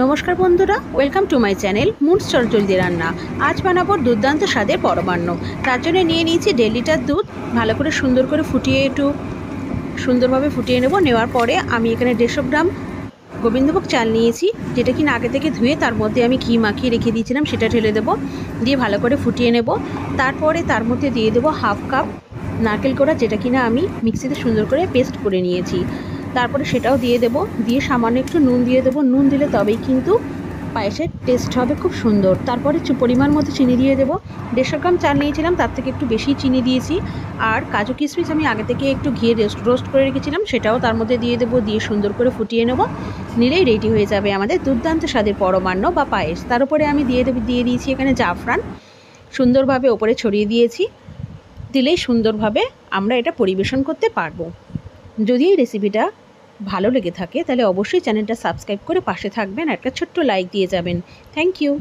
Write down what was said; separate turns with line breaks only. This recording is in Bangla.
নমস্কার বন্ধুরা, welcome to my channel moons চটজলদি রান্না। আজ বানাবো দুর্দান্ত স্বাদের পরমান্ন। তার জন্য নিয়ে নিয়েছি 1.5 লিটার দুধ। ভালো করে সুন্দর করে সুন্দরভাবে ফুটিয়ে নেব। নেওয়ার পরে আমি এখানে 150 গ্রাম গোবিন্দভোগ চাল নিয়েছি, যেটা কিনা আগে থেকে ধুয়ে তার মধ্যে আমি ঘি মাখিয়ে রেখে দিয়েছিলাম, সেটা ঢেলে দেবো। দিয়ে ভালো করে ফুটিয়ে নেব। তারপরে তার মধ্যে দিয়ে দেবো হাফ কাপ নারকেল কোড়া, যেটা কিনা আমি মিক্সিতে সুন্দর করে পেস্ট করে নিয়েছি। তারপরে সেটাও দিয়ে দেব। দিয়ে সামান্য একটু নুন দিয়ে দেবো। নুন দিলে তবেই কিন্তু পায়েসের টেস্ট হবে খুব সুন্দর। তারপরে পরিমাণ মতো চিনি দিয়ে দেবো। 150 গ্রাম চাল নিয়েছিলাম, তার থেকে একটু বেশি চিনি দিয়েছি। আর কাজু কিশমিশ আমি আগে থেকে একটু ঘিয়ে রোস্ট করে রেখেছিলাম, সেটাও তার মধ্যে দিয়ে দেবো। দিয়ে সুন্দর করে ফুটিয়ে নেব। নিলেই রেডি হয়ে যাবে আমাদের দুর্দান্ত স্বাদের পরমান্ন বা পায়েস। তার উপরে আমি দিয়ে দিয়েছি এখানে জাফরান, সুন্দরভাবে ওপরে ছড়িয়ে দিয়েছি। দিলেই সুন্দরভাবে আমরা এটা পরিবেশন করতে পারবো। যদি এই রেসিপিটা ভালো লেগে থাকে তাহলে অবশ্যই চ্যানেলটা সাবস্ক্রাইব করে পাশে থাকবেন, একটা ছোট্ট লাইক দিয়ে যাবেন। Thank you.